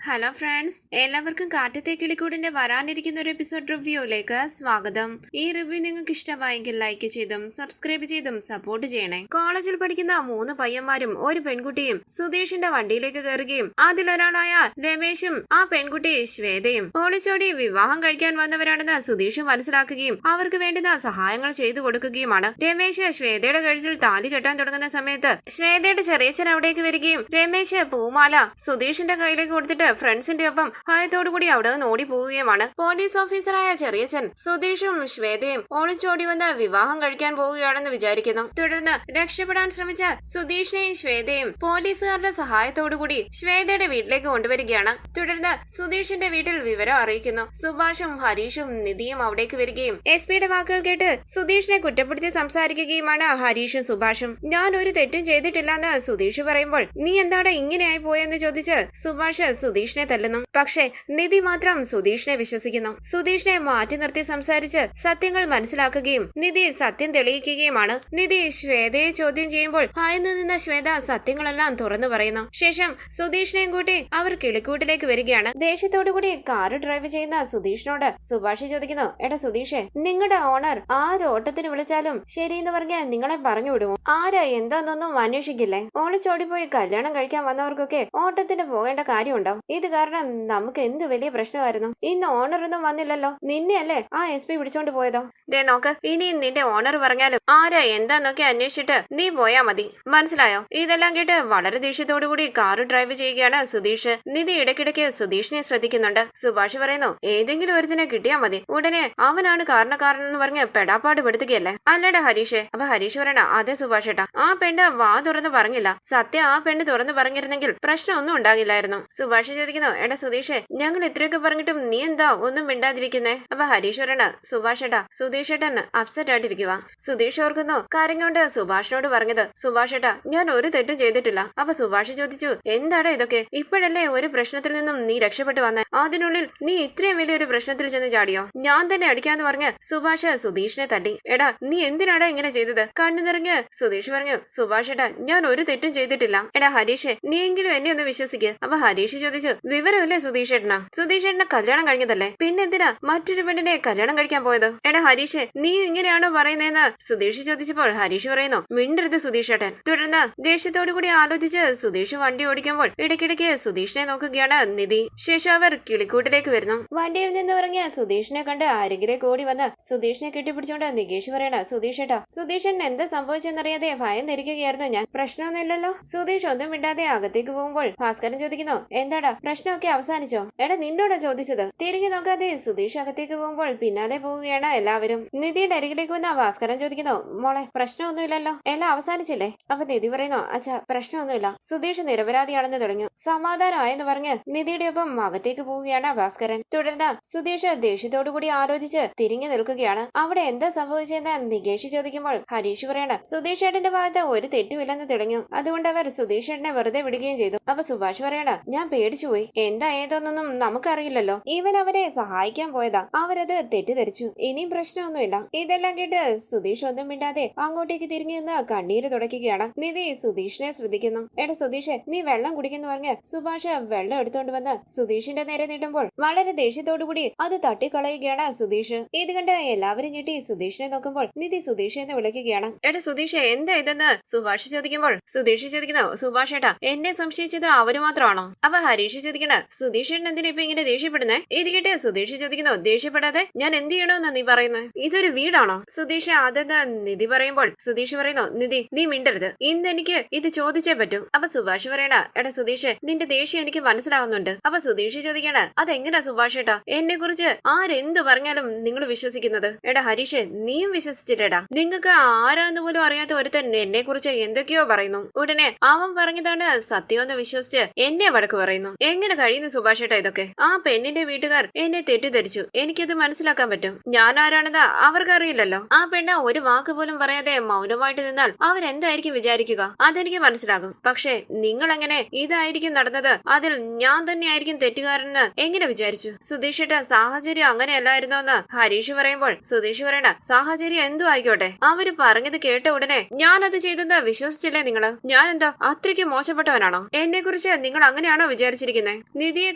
Hello friends, എല്ലാവർക്കും കാറ്റത്തെ കിളിക്കൂടിന്റെ വരാനിരിക്കുന്ന ഒരു എപ്പിസോഡ് റിവ്യൂയിലേക്ക് സ്വാഗതം. ഈ റിവ്യൂ നിങ്ങൾക്ക് ഇഷ്ടമായെങ്കിൽ ലൈക്ക് ചെയ്തും സബ്സ്ക്രൈബ് ചെയ്തും സപ്പോർട്ട് ചെയ്യണേ. കോളേജിൽ പഠിക്കുന്ന 3 പയ്യന്മാരും ഒരു പെൺകുട്ടിയും സുധീഷിന്റെ വണ്ടിയിലേക്ക് കയറുകയും അതിലൊരാളായ രമേശും ആ പെൺകുട്ടി ശ്വേതയും ഓടിച്ചോടി വിവാഹം കഴിക്കാൻ വന്നവരാണെന്ന് സുധീഷ് മനസ്സിലാക്കുകയും അവർക്ക് വേണ്ടുന്ന സഹായങ്ങൾ ചെയ്തു കൊടുക്കുകയുമാണ്. രമേശ് ശ്വേതയുടെ കഴുത്തിൽ താലി കെട്ടാൻ തുടങ്ങുന്ന സമയത്ത് ശ്വേതയുടെ ചെറിയച്ഛൻ അവിടേക്ക് വരികയും രമേശ് പൂമാല സുധീഷിന്റെ കയ്യിലേക്ക് കൊടുത്തിട്ട് ഫ്രണ്ട്സിന്റെ ഒപ്പം ഭയത്തോടുകൂടി അവിടെ നിന്ന് ഓടി പോവുകയുമാണ്. പോലീസ് ഓഫീസറായ ചെറിയച്ഛൻ സുധീഷും ശ്വേതയും ഒളിച്ചോടി വന്ന് വിവാഹം കഴിക്കാൻ പോവുകയാണെന്ന് വിചാരിക്കുന്നു. തുടർന്ന് രക്ഷപ്പെടാൻ ശ്രമിച്ച സുധീഷിനെയും ശ്വേതയും പോലീസുകാരുടെ സഹായത്തോടുകൂടി ശ്വേതയുടെ വീട്ടിലേക്ക് കൊണ്ടുവരികയാണ്. തുടർന്ന് സുധീഷിന്റെ വീട്ടിൽ വിവരം അറിയിക്കുന്നു. സുഭാഷും ഹരീഷും നിധിയും അവിടേക്ക് വരികയും എസ്.പിയുടെ വാക്കുകൾ കേട്ട് സുധീഷിനെ കുറ്റപ്പെടുത്തി സംസാരിക്കുകയുമാണ് ഹരീഷും സുഭാഷും. ഞാൻ ഒരു തെറ്റും ചെയ്തിട്ടില്ലെന്ന് സുധീഷ് പറയുമ്പോൾ നീ എന്താണ് ഇങ്ങനെയായി പോയെന്ന് ചോദിച്ച് സുഭാഷ് സുധീഷിനെ തല്ലുന്നു. പക്ഷേ നിധി മാത്രം സുധീഷിനെ വിശ്വസിക്കുന്നു. സുധീഷിനെ മാറ്റി നിർത്തി സംസാരിച്ച് സത്യങ്ങൾ മനസ്സിലാക്കുകയും നിധി സത്യം തെളിയിക്കുകയുമാണ്. നിധി ശ്വേതയെ ചോദ്യം ചെയ്യുമ്പോൾ ഭയന്നു നിന്ന ശ്വേത സത്യങ്ങളെല്ലാം തുറന്നു പറയുന്നു. ശേഷം സുധീഷിനെയും കൂട്ടി അവർ കിളിക്കൂട്ടിലേക്ക് വരികയാണ്. ദേഷ്യത്തോടുകൂടി കാറ് ഡ്രൈവ് ചെയ്യുന്ന സുധീഷിനോട് സുഭാഷ് ചോദിക്കുന്നു, എടാ സുധീഷേ, നിങ്ങളുടെ ഓണർ ആര് ഓട്ടത്തിന് വിളിച്ചാലും ശരിയെന്ന് പറഞ്ഞ് നിങ്ങളെ പറഞ്ഞു വിടുമോ? ആരാ എന്താന്നൊന്നും അന്വേഷിക്കില്ലേ? ഓളിച്ചോടിപ്പോയി കല്യാണം കഴിക്കാൻ വന്നവർക്കൊക്കെ ഓട്ടത്തിന് പോകേണ്ട കാര്യമുണ്ടോ? ഇത് കാരണം നമുക്ക് എന്ത് വലിയ പ്രശ്നമായിരുന്നു. ഇന്ന് ഓണറൊന്നും വന്നില്ലല്ലോ. നിന്നെയല്ലേ ആ എസ്.പി പിടിച്ചോണ്ട് പോയതോ? ദേ നോക്ക്, ഇനി നിന്റെ ഓണർ പറഞ്ഞാലും ആരാ എന്താന്നൊക്കെ അന്വേഷിച്ചിട്ട് നീ പോയാ മതി, മനസ്സിലായോ? ഇതെല്ലാം കേട്ട് വളരെ ദേഷ്യത്തോടു കൂടി കാറ് ഡ്രൈവ് ചെയ്യുകയാണ് സുധീഷ്. നിധി ഇടയ്ക്കിടയ്ക്ക് സുധീഷിനെ ശ്രദ്ധിക്കുന്നുണ്ട്. സുഭാഷ് പറയുന്നു, ഏതെങ്കിലും ഒരുത്തിനെ കിട്ടിയാ മതി, ഉടനെ അവനാണ് കാരണക്കാരനെന്ന് പറഞ്ഞ് പെടാപ്പാട് പെടുത്തുകയല്ലേ? അല്ലടാ ഹരീഷേ. അപ്പൊ ഹരീഷ് പറയണ, അതെ സുഭാഷ് ഏട്ടാ, ആ പെണ്ണ് വാ തുറന്ന് പറഞ്ഞില്ല. സത്യം ആ പെണ്ണ് തുറന്ന് പറഞ്ഞിരുന്നെങ്കിൽ പ്രശ്നമൊന്നും ഉണ്ടാകില്ലായിരുന്നു. സുഭാഷ് ചോദിക്കുന്നു, എടാ സുധീഷേ, ഞങ്ങൾ ഇത്രയൊക്കെ പറഞ്ഞിട്ടും നീ എന്താ ഒന്നും മിണ്ടാതിരിക്കുന്നേ? അപ്പൊ ഹരീഷ് പറയണ, സുഭാഷ് ഏട്ടാ, സുധീഷ് ഏട്ടൻ അപ്സെറ്റ് ആയിട്ടിരിക്കുക. സുധീഷ് ഓർക്കുന്നു കരഞ്ഞോണ്ട് സുഭാഷിനോട് പറഞ്ഞത്, സുഭാഷ് ഏട്ടാ, ഞാൻ ഒരു തെറ്റും ചെയ്തിട്ടില്ല. അപ്പൊ സുഭാഷ് ചോദിച്ചു, എന്താടാ ഇതൊക്കെ? ഇപ്പോഴല്ലേ ഒരു പ്രശ്നത്തിൽ നിന്നും നീ രക്ഷപ്പെട്ടു വന്നേ, അതിനുള്ളിൽ നീ ഇത്രയും വലിയൊരു പ്രശ്നത്തിൽ ചെന്ന് ചാടിയോ? ഞാൻ തന്നെ അടിക്കാന്ന് പറഞ്ഞ് സുഭാഷ് സുധീഷിനെ തല്ലി. എടാ നീ എന്തിനാടാ ഇങ്ങനെ ചെയ്തത്? കണ്ണു നിറഞ്ഞ് സുധീഷ് പറഞ്ഞു, സുഭാഷ് ഏട്ടാ, ഞാൻ ഒരു തെറ്റും ചെയ്തിട്ടില്ല. എടാ ഹരീഷേ, നീ എങ്കിലും എന്നെ ഒന്ന് വിശ്വസിക്ക്. അപ്പൊ ഹരീഷ് ചോദിച്ചു, വിവരമില്ലേ സുധീഷ് ഏട്ടനാ? സുധീഷ് ഏട്ടനെ കല്യാണം കഴിഞ്ഞതല്ലേ, പിന്നെന്തിനാ മറ്റൊരു പെണ്ണിനെ കല്യാണം കഴിക്കാൻ പോയത്? എടാ ഹരീഷ്, നീ ഇങ്ങനെയാണോ പറയുന്നതെന്ന് സുധീഷ് ചോദിച്ചപ്പോൾ ഹരീഷ് പറയുന്നു, മിണ്ടരുത് സുധീഷ് ഏട്ടൻ. തുടർന്ന് ദേഷ്യത്തോടു കൂടി ആലോചിച്ച് സുധീഷ് വണ്ടി ഓടിക്കുമ്പോൾ ഇടയ്ക്കിടയ്ക്ക് സുധീഷിനെ നോക്കുകയാണ് നിധി. ശേഷം അവർ കിളിക്കൂട്ടിലേക്ക് വരുന്നു. വണ്ടിയിൽ നിന്ന് ഇറങ്ങിയ സുധീഷിനെ കണ്ട് അരികിലേക്ക് ഓടി വന്ന് സുധീഷിനെ കെട്ടിപ്പിടിച്ചോണ്ട് നികേഷ് പറയണ, സുധീഷ് ഏട്ടാ, സുധീഷൻ എന്താ സംഭവിച്ചെന്നറിയാതെ ഭയം ധരിക്കുകയായിരുന്നു ഞാൻ. പ്രശ്നമൊന്നുമില്ലല്ലോ? സുധീഷ് ഒന്നും മിണ്ടാതെ അകത്തേക്ക് പോകുമ്പോൾ ഭാസ്കരൻ ചോദിക്കുന്നു, എന്താടാ പ്രശ്നമൊക്കെ അവസാനിച്ചോ? എടാ നിന്നോടാ ചോദിച്ചത്. തിരിഞ്ഞു നോക്കാതെ സുധീഷ് അകത്തേക്ക് പോകുമ്പോൾ പിന്നാലെ പോവുകയാണ് എല്ലാവരും. നിധിയുടെ അരികിലേക്ക് വന്ന ഭാസ്കരൻ ചോദിക്കുന്നു, മോളെ പ്രശ്നമൊന്നുമില്ലല്ലോ, എല്ലാം അവസാനിച്ചില്ലേ? അപ്പൊ നിധി പറയുന്നു, അച്ഛാ പ്രശ്നമൊന്നുമില്ല, സുധീഷ് നിരപരാധിയാണെന്ന് തെളിഞ്ഞു, സമാധാനമായെന്ന് പറഞ്ഞ് നിധിയുടെ ഒപ്പം അകത്തേക്ക് പോവുകയാണ് ഭാസ്കരൻ. തുടർന്ന് സുധീഷ് ദേഷ്യത്തോടുകൂടി ആലോചിച്ച് തിരിഞ്ഞു നിൽക്കുകയാണ്. അവിടെ എന്താ സംഭവിച്ചെന്ന് നികേഷ് ചോദിക്കുമ്പോൾ ഹരീഷ് പറയാണ്, സുധീഷ് ഏട്ടന്റെ ഭാഗത്ത് ഒരു തെറ്റുമില്ലെന്ന് തെളിഞ്ഞു, അതുകൊണ്ട് അവർ സുധീഷ് ഏട്ടനെ വെറുതെ വിടുകയും ചെയ്തു. അപ്പൊ സുഭാഷ് പറയണ, ഞാൻ പേടിച്ചുപോയി, എന്താ ഏതൊന്നും നമുക്കറിയില്ലല്ലോ, ഇവൻ അവരെ സഹായിക്കാൻ പോയതാ, അവരത് തെറ്റിദ്ധരിച്ചു, ഇനിയും പ്രശ്നമൊന്നുമില്ല. ഇതെല്ലാം കേട്ട് സുധീഷ് ഒന്നും മിണ്ടാതെ അങ്ങോട്ടേക്ക് തിരിഞ്ഞു നിന്ന് കണ്ണീര് തുടയ്ക്കുകയാണ്. നിധി സുധീഷിനെ ശ്രദ്ധിക്കുന്നു. എടാ സുധീഷ്, നീ വെള്ളം കുടിക്കുന്നു പറഞ്ഞ് സുഭാഷ് വെള്ളം എടുത്തുകൊണ്ട് വന്ന് സുധീഷിന്റെ നേരെ നീട്ടുമ്പോൾ വളരെ ദേഷ്യത്തോടുകൂടി അത് തട്ടിക്കളയുകയാണ് സുധീഷ്. ഇത് കണ്ട് എല്ലാവരും ഞെട്ടി സുധീഷിനെ നോക്കുമ്പോൾ നിധി സുധീഷ് എന്ന് വിളിക്കുകയാണ്. എടാ സുധീഷ്, എന്താ ഇതെന്ന് സുഭാഷ് ചോദിക്കുമ്പോൾ സുധീഷ് ചോദിക്കുന്നു, സുഭാഷ് ഏട്ടാ, എന്നെ സംശയിച്ചത് അവര് മാത്രമാണോ? അപ്പൊ ഹരീഷ് ചോദിക്കണ, സുധീഷ് എന്തിനാ ഇപ്പൊ ഇങ്ങനെ ദേഷ്യപ്പെടുന്നേ? ഇത് കേട്ട് സുധീഷ് ചോദിക്കുന്നു, ദേഷ്യപ്പെടാതെ ഞാൻ എന്ത് ചെയ്യണമെന്നാ നീ പറയുന്നത്? ഇതൊരു വീടാണോ? സുധീഷ് അതെന്താ നിധി പറയുമ്പോൾ സുധീഷ് പറയുന്നു, നിധി നീ മിണ്ടരുത്, ഇന്ന് എനിക്ക് ഇത് ചോദിച്ചേ പറ്റൂ. അപ്പൊ സുഭാഷ് പറയണ, എടാ സുധീഷ്, നിന്റെ ദേഷ്യം എനിക്ക് മനസ്സിലാവുന്നുണ്ട്. അപ്പൊ സുധീഷ് ചോദിക്കണ, അതെങ്ങനാ സുഭാഷ് ഏട്ടാ എന്നെ കുറിച്ച് ആരെന്ത് പറഞ്ഞാലും നിങ്ങൾ വിശ്വസിക്കുന്നത്? എടാ ഹരീഷ്, നീയും വിശ്വസിച്ചിട്ടേടാ, നിങ്ങൾക്ക് ആരാന്ന് പോലും അറിയാത്ത ഒരുത്തൻ എന്നെ കുറിച്ച് എന്തൊക്കെയോ പറയുന്നു, ഉടനെ അവൻ പറഞ്ഞതാണ് സത്യമെന്ന് വിശ്വസിച്ച് എന്നെ വഴക്ക് പറയുന്നു. എങ്ങനെ കഴിയുന്നു സുഭാഷ് ഏട്ടാ ഇതൊക്കെ? ആ പെണ്ണിന്റെ വീട്ടുകാർ എന്നെ തെറ്റിദ്ധരിച്ചു, എനിക്കത് മനസ്സിലാക്കാൻ പറ്റും. ഞാൻ ആരാണെന്ന് അവർക്കറിയില്ലല്ലോ. ആ പെണ്ണ് ഒരു വാക്ക് പോലും പറയാതെ മൗനമായിട്ട് നിന്നാൽ അവരെന്തായിരിക്കും വിചാരിക്കുക? അതെനിക്ക് മനസ്സിലാകും. പക്ഷേ നിങ്ങൾ എങ്ങനെ ഇതായിരിക്കും നടന്നത്, അതിൽ ഞാൻ തന്നെയായിരിക്കും തെറ്റുകാരെന്ന് എങ്ങനെ വിചാരിച്ചു? സുധീഷ് ഏട്ടാ, സാഹചര്യം അങ്ങനെയല്ലായിരുന്നോ എന്ന് ഹരീഷ് പറയുമ്പോൾ സുധീഷ് പറയണ, സാഹചര്യം എന്തു ആയിക്കോട്ടെ, അവര് പറഞ്ഞത് കേട്ട ഉടനെ ഞാനത് ചെയ്തെന്ന് വിശ്വസിച്ചില്ലേ നിങ്ങള്? ഞാൻ എന്താ അത്രയ്ക്ക് മോശപ്പെട്ടവനാണോ? എന്നെ കുറിച്ച് നിങ്ങൾ അങ്ങനെയാണോ വിചാരിച്ചിരിക്കുന്നത്? ചെയ്തിരിക്കുന്നേ? നിധിയെ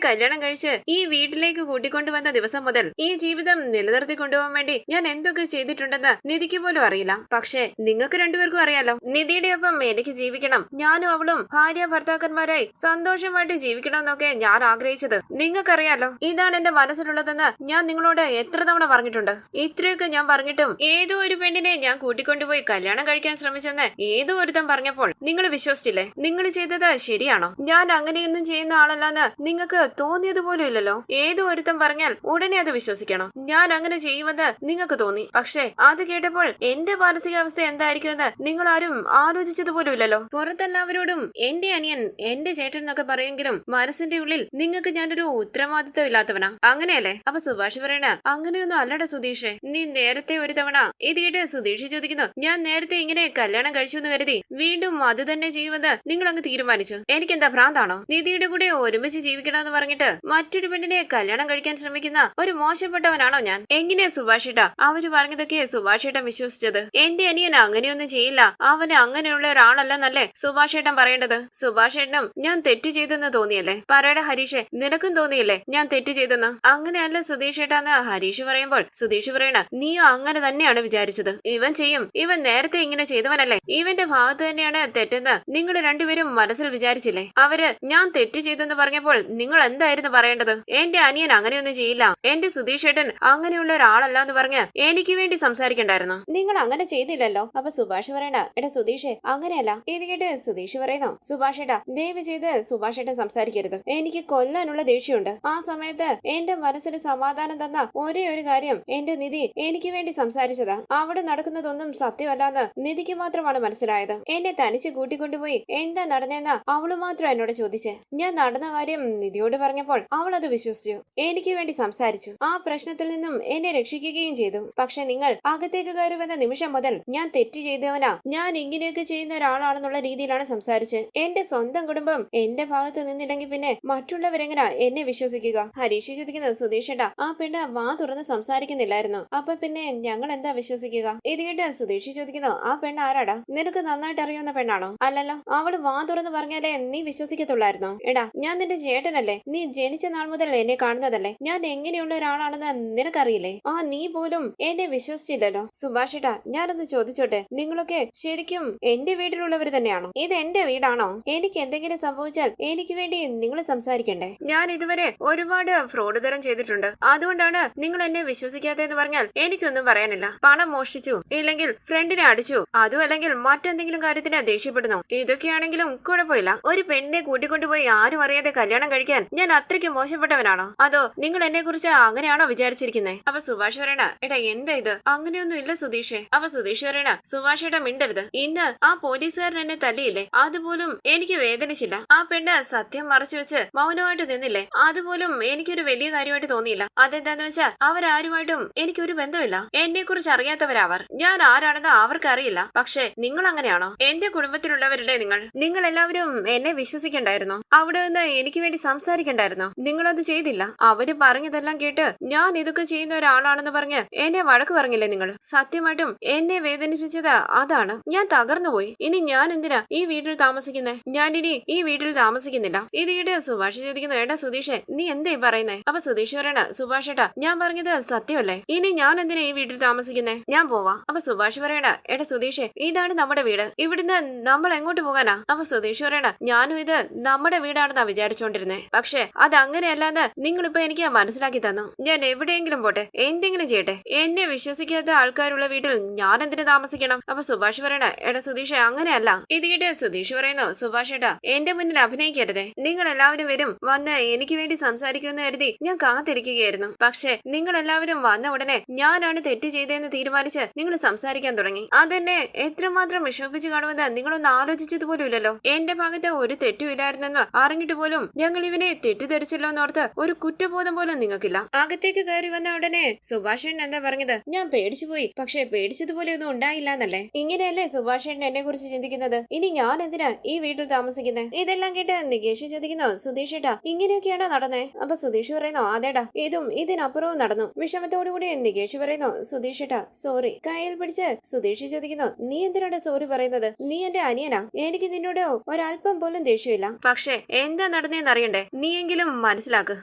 കല്യാണം കഴിച്ച് ഈ വീട്ടിലേക്ക് കൂട്ടിക്കൊണ്ടുവന്ന ദിവസം മുതൽ ഈ ജീവിതം നിലനിർത്തി കൊണ്ടുപോകാൻ വേണ്ടി ഞാൻ എന്തൊക്കെ ചെയ്തിട്ടുണ്ടെന്ന് നിധിക്ക് പോലും അറിയില്ല. പക്ഷെ നിങ്ങൾക്ക് രണ്ടുപേർക്കും അറിയാലോ, നിധിയുടെ ഒപ്പം എനിക്ക് ജീവിക്കണം, ഞാനും അവളും ഭാര്യ ഭർത്താക്കന്മാരായി സന്തോഷമായിട്ട് ജീവിക്കണം എന്നൊക്കെ ഞാൻ ആഗ്രഹിച്ചത് നിങ്ങൾക്കറിയാലോ. ഇതാണ് എന്റെ മനസ്സിലുള്ളതെന്ന് ഞാൻ നിങ്ങളോട് എത്ര തവണ പറഞ്ഞിട്ടുണ്ട്. ഇത്രയൊക്കെ ഞാൻ പറഞ്ഞിട്ടും ഏതോ ഒരു പെണ്ണിനെ ഞാൻ കൂട്ടിക്കൊണ്ടുപോയി കല്യാണം കഴിക്കാൻ ശ്രമിച്ചെന്ന് ഏതോ ഒരുത്തം പറഞ്ഞപ്പോൾ നിങ്ങൾ വിശ്വസിച്ചില്ലേ? നിങ്ങൾ ചെയ്തത് ശരിയാണോ? ഞാൻ അങ്ങനെയൊന്നും ചെയ്യുന്ന ആളല്ലെന്ന് നിങ്ങൾക്ക് തോന്നിയത് പോലും ഇല്ലല്ലോ. ഏതോ ഒരുത്തം പറഞ്ഞാൽ ഉടനെ അത് വിശ്വസിക്കണം. ഞാൻ അങ്ങനെ ചെയ്യുമെന്ന് നിങ്ങൾക്ക് തോന്നി. പക്ഷെ അത് കേട്ടപ്പോൾ എന്റെ മാനസികാവസ്ഥ എന്തായിരിക്കുമെന്ന് നിങ്ങൾ ആരും ആലോചിച്ചത് പോലും ഇല്ലല്ലോ. പുറത്തെല്ലാവരോടും എന്റെ അനിയൻ, എന്റെ ചേട്ടൻ എന്നൊക്കെ പറയുമെങ്കിലും മനസ്സിന്റെ ഉള്ളിൽ നിങ്ങൾക്ക് ഞാനൊരു ഉത്തരവാദിത്വം ഇല്ലാത്തവനാ, അങ്ങനെയല്ലേ? അപ്പൊ സുഭാഷ് പറയണ, അങ്ങനെയൊന്നും അല്ലട സുധീഷേ, നീ നേരത്തെ ഒരു തവണ ഇത് കേട്ട് സുധീഷ് ചോദിക്കുന്നു, ഞാൻ നേരത്തെ ഇങ്ങനെ കല്യാണം കഴിച്ചു എന്ന് കരുതി വീണ്ടും അത് തന്നെ ചെയ്യുമെന്ന് നിങ്ങൾ അങ്ങ് തീരുമാനിച്ചു. എനിക്കെന്താ ഭ്രാന്താണോ? നിധിയുടെ കൂടെ ഒരുമിച്ച് ജീവിക്കണമെന്ന് പറഞ്ഞിട്ട് മറ്റൊരു പെണ്ണിനെ കല്യാണം കഴിക്കാൻ ശ്രമിക്കുന്ന ഒരു മോശപ്പെട്ടവനാണോ ഞാൻ? എങ്ങനെയാ സുഭാഷേട്ടാ അവര് പറഞ്ഞതൊക്കെ സുഭാഷേട്ടൻ വിശ്വസിച്ചത്? എന്റെ അനിയൻ അങ്ങനെയൊന്നും ചെയ്യില്ല, അവന് അങ്ങനെയുള്ള ഒരാളല്ലെന്നല്ലേ സുഭാഷേട്ടൻ പറയേണ്ടത്? സുഭാഷേട്ടനും ഞാൻ തെറ്റ് ചെയ്തെന്ന് തോന്നിയല്ലേ? പറയട ഹരീഷെ, നിനക്കും തോന്നിയില്ലേ ഞാൻ തെറ്റ് ചെയ്തെന്ന്? അങ്ങനെയല്ല സുധീഷേട്ടാന്ന് ഹരീഷ് പറയുമ്പോൾ സുധീഷ് പറയണ, നീയോ അങ്ങനെ തന്നെയാണ് വിചാരിച്ചത്. ഇവൻ ചെയ്യും, ഇവൻ നേരത്തെ ഇങ്ങനെ ചെയ്തവനല്ലേ, ഇവന്റെ ഭാഗത്ത് തന്നെയാണ് തെറ്റെന്ന് നിങ്ങൾ രണ്ടുപേരും മനസ്സിൽ വിചാരിച്ചില്ലേ? അവര് ഞാൻ തെറ്റ് ചെയ്തെന്ന് പറഞ്ഞപ്പോൾ നിങ്ങൾ എന്തായിരുന്നു പറയേണ്ടത്? എന്റെ അനിയൻ അങ്ങനെയൊന്നും ചെയ്യില്ല, എന്റെ സുധീഷേട്ടൻ അങ്ങനെയുള്ള ഒരാളല്ല എന്ന് പറഞ്ഞ് എനിക്ക് വേണ്ടി സംസാരിക്കണ്ടായിരുന്നു. നിങ്ങൾ അങ്ങനെ ചെയ്തില്ലല്ലോ. അപ്പൊ സുഭാഷ് പറയണ, എടാ സുധീഷേ അങ്ങനെയല്ല. ഇത് കേട്ട് സുധീഷ് പറയുന്നു, സുഭാഷേട്ടാ ദയവ് ചെയ്ത് സുഭാഷേട്ടൻ സംസാരിക്കരുത്, എനിക്ക് കൊല്ലാനുള്ള ദേഷ്യമുണ്ട്. ആ സമയത്ത് എന്റെ മനസ്സിന് സമാധാനം തന്ന ഒരേ ഒരു കാര്യം എന്റെ നിധി എനിക്ക് വേണ്ടി സംസാരിച്ചതാ. അവിടെ നടക്കുന്നതൊന്നും സത്യമല്ലാന്ന് നിധിക്ക് മാത്രമാണ് മനസ്സിലായത്. എന്നെ തനിച്ച് കൂട്ടിക്കൊണ്ടുപോയി എന്താ നടന്നെന്ന അവള് മാത്രം എന്നോട് ചോദിച്ചേ. ഞാൻ നടന്ന കാര്യം നിധിയോട് പറഞ്ഞപ്പോൾ അവൾ അത് വിശ്വസിച്ചു, എനിക്ക് വേണ്ടി സംസാരിച്ചു, ആ പ്രശ്നത്തിൽ നിന്നും എന്നെ രക്ഷിക്കുകയും ചെയ്തു. പക്ഷെ നിങ്ങൾ അകത്തേക്ക് കയറുമെന്ന നിമിഷം മുതൽ ഞാൻ തെറ്റ് ചെയ്തവനാ, ഞാൻ ഇങ്ങനെയൊക്കെ ചെയ്യുന്ന ഒരാളാണെന്നുള്ള രീതിയിലാണ് സംസാരിച്ച്. എന്റെ സ്വന്തം കുടുംബം എന്റെ ഭാഗത്ത് നിന്നില്ലെങ്കിൽ പിന്നെ മറ്റുള്ളവരെങ്ങനാ എന്നെ വിശ്വസിക്കുക? ഹരീഷ് ചോദിക്കുന്നത്, സുധീഷേട്ടാ ആ പെണ്ണ് വാ തുറന്ന് സംസാരിക്കുന്നില്ലായിരുന്നു, അപ്പൊ പിന്നെ ഞങ്ങൾ എന്താ വിശ്വസിക്കുക? ഇത് കേട്ട് സുധീഷ് ചോദിക്കുന്നു, ആ പെണ്ണ് ആരാടാ? നിനക്ക് നന്നായിട്ട് അറിയാവുന്ന പെണ്ണാണോ? അല്ലല്ലോ, അവള് വാ തുറന്ന് പറഞ്ഞാലേ നീ വിശ്വസിക്കത്തുള്ളായിരുന്നോ? എടാ ഞാൻ നിന്റെ ചേട്ടനല്ലേ, നീ ജനിച്ച നാൾ മുതൽ എന്നെ കാണുന്നതല്ലേ, ഞാൻ എങ്ങനെയുള്ള ഒരാളാണെന്ന് നിനക്കറിയില്ലേ? ആ നീ പോലും എന്നെ വിശ്വസിച്ചില്ലല്ലോ. സുഭാഷേട്ടാ ഞാനൊന്ന് ചോദിച്ചോട്ടെ, നിങ്ങളൊക്കെ ശരിക്കും എന്റെ വീട്ടിലുള്ളവർ തന്നെയാണോ? ഇത് എന്റെ വീടാണോ? എനിക്ക് എന്തെങ്കിലും സംഭവിച്ചാൽ എനിക്ക് വേണ്ടി നിങ്ങൾ സംസാരിക്കണ്ടേ? ഞാൻ ഇതുവരെ ഒരുപാട് ഫ്രോഡ് തരം ചെയ്തിട്ടുണ്ട്, അതുകൊണ്ടാണ് നിങ്ങൾ എന്നെ വിശ്വസിക്കാത്തതെന്ന് പറഞ്ഞാൽ എനിക്കൊന്നും പറയാനില്ല. പണം മോഷ്ടിച്ചു, ഇല്ലെങ്കിൽ ഫ്രണ്ടിനെ അടിച്ചു, അതും അല്ലെങ്കിൽ മറ്റെന്തെങ്കിലും കാര്യത്തിന് ദേഷ്യപ്പെടുന്നു, ഇതൊക്കെയാണെങ്കിലും കുഴപ്പമില്ല. ഒരു പെണ്ണിനെ കൂട്ടിക്കൊണ്ടുപോയി ആരും അറിയാതെ കല്യാണം കഴിക്കാൻ ഞാൻ അത്രയ്ക്ക് മോശപ്പെട്ടവനാണോ? അതോ നിങ്ങൾ എന്നെ കുറിച്ച് അങ്ങനെയാണോ വിചാരിച്ചിരിക്കുന്നത്? അപ്പൊ സുഭാഷ് പറയണ, എടാ എന്താ ഇത്? അങ്ങനെയൊന്നും ഇല്ല സുധീഷേ. അപ്പൊ സുധീഷ് പറയണ, സുഭാഷേട്ടാ മിണ്ടരുത്, ഇന്ന് ആ പോലീസുകാരൻ എന്നെ തല്ലിയില്ലേ, അതുപോലും എനിക്ക് വേദനിച്ചില്ല. ആ പെണ്ണ് സത്യം മറച്ചു വെച്ച് മൗനമായിട്ട് നിന്നില്ലേ, അതുപോലും എനിക്കൊരു വലിയ കാര്യമായിട്ട് തോന്നിയില്ല. അതെന്താന്ന് വെച്ചാൽ അവരാരുമായിട്ടും എനിക്കൊരു ബന്ധമില്ല, എന്നെ കുറിച്ച് അറിയാത്തവരാവർ, ഞാൻ ആരാണെന്ന് അവർക്ക് അറിയില്ല. പക്ഷെ നിങ്ങൾ അങ്ങനെയാണോ? എന്റെ കുടുംബത്തിലുള്ളവരല്ലേ നിങ്ങൾ? നിങ്ങൾ എല്ലാവരും എന്നെ വിശ്വസിക്കണ്ടായിരുന്നു, അവിടെ നിന്ന് എനിക്ക് വേണ്ടി സംസാരിക്കണ്ടായിരുന്നു. നിങ്ങളത് ചെയ്തില്ല. അവര് പറഞ്ഞതെല്ലാം കേട്ട് ഞാൻ ഇതൊക്കെ ചെയ്യുന്ന ഒരാളാണെന്ന് പറഞ്ഞ് എന്നെ വഴക്ക് പറഞ്ഞില്ലേ നിങ്ങൾ? സത്യമായിട്ടും എന്നെ വേദനിപ്പിച്ചത് അതാണ്. ഞാൻ തകർന്നുപോയി. ഇനി ഞാൻ എന്തിനാ ഈ വീട്ടിൽ താമസിക്കുന്നേ? ഞാൻ ഇനി ഈ വീട്ടിൽ താമസിക്കുന്നില്ല. ഇത് കേട്ട് സുഭാഷ് ചോദിക്കുന്നു, ഏട്ടാ സുധീഷേ നീ എന്താ പറയുന്നേ? അപ്പൊ സുധീഷ് പറയണ, സുഭാഷേട്ടാ ഞാൻ പറഞ്ഞത് സത്യമല്ലേ, ഇനി ഞാൻ എന്തിനാ ഈ വീട്ടിൽ താമസിക്കുന്നേ? ഞാൻ പോവാ. അപ്പൊ സുഭാഷ് പറയണ, എടാ സുധീഷേ ഇതാണ് നമ്മുടെ വീട്, ഇവിടുന്ന് നമ്മൾ എങ്ങോട്ട് പോകാനാ? അപ്പൊ സുധീഷ് പറയണ, ഞാനും ഇത് നമ്മുടെ വീടാണെന്നാ വിചാരിച്ചോണ്ടിരുന്നേ, പക്ഷെ അത് അങ്ങനെയല്ലാന്ന് നിങ്ങളിപ്പോ എനിക്ക് മനസ്സിലാക്കി തന്നു. ഞാൻ എവിടെയെങ്കിലും പോട്ടെ, എന്തെങ്കിലും ചെയ്യട്ടെ, എന്നെ വിശ്വസിക്കാത്ത ആൾക്കാരുള്ള വീട്ടിൽ ഞാൻ എന്തിനു താമസിക്കണം? അപ്പൊ സുഭാഷ് പറയണ, എടാ സുധീഷ് അങ്ങനെയല്ല. ഇത് കേട്ട് സുധീഷ് പറയുന്നു, സുഭാഷ് ഏട്ടാ എന്റെ മുന്നിൽ അഭിനയിക്കരുതേ, നിങ്ങൾ എല്ലാവരും വരും വന്ന് എനിക്ക് വേണ്ടി സംസാരിക്കുമെന്ന് കരുതി ഞാൻ കാത്തിരിക്കുകയായിരുന്നു. പക്ഷെ നിങ്ങൾ എല്ലാവരും വന്ന ഉടനെ ഞാനാണ് തെറ്റ് ചെയ്തതെന്ന് തീരുമാനിച്ച് നിങ്ങൾ സംസാരിക്കാൻ തുടങ്ങി. അതെന്നെ എത്രമാത്രം വിഷമിപ്പിച്ചു കാണുമെന്ന് നിങ്ങളൊന്ന് ആലോചിച്ചത് പോലും ഇല്ലല്ലോ. എന്റെ ഭാഗത്ത് ഒരു തെറ്റും ഇല്ലായിരുന്നെന്ന് അറിഞ്ഞിട്ട് പോലും ഞങ്ങൾ ഇവനെ തെറ്റിദ്ധരിച്ചല്ലോ എന്നോർത്ത് ഒരു കുറ്റബോധം പോലും നിങ്ങൾക്കില്ല. അകത്തേക്ക് കയറി വന്ന ഉടനെ സുഭാഷേട്ടൻ എന്താ പറഞ്ഞത്? ഞാൻ പേടിച്ചു പോയി, പക്ഷെ പേടിച്ചതുപോലെ ഒന്നും ഉണ്ടായില്ല എന്നല്ലേ? ഇങ്ങനെയല്ലേ സുഭാഷേട്ടൻ എന്നെ കുറിച്ച് ചിന്തിക്കുന്നത്? ഇനി ഞാൻ എന്തിനാ ഈ വീട്ടിൽ താമസിക്കുന്നത്? ഇതെല്ലാം കേട്ട് നികേഷ് ചോദിക്കുന്നു, സുധീഷ് ഏട്ടാ ഇങ്ങനെയൊക്കെയാണോ നടന്നേ? അപ്പൊ സുധീഷ് പറയുന്നു, അതേടാ ഇതും ഇതിനപ്പുറവും നടന്നു. വിഷമത്തോടുകൂടി നികേഷ് പറയുന്നു, സുധീഷ് ഏട്ടാ സോറി. കയ്യിൽ പിടിച്ച് സുധീഷ് ചോദിക്കുന്നു, നീ എന്തിനാണ് സോറി പറയുന്നത്? നീ എന്റെ അനിയനാ, എനിക്ക് നിന്നോട് ഒരല്പം പോലും ദേഷ്യമില്ല. പക്ഷെ എന്താ നടന്നത് ഓടുന്നേന്ന് അറിയണ്ടേ? നീയെങ്കിലും മനസ്സിലാക്ക്.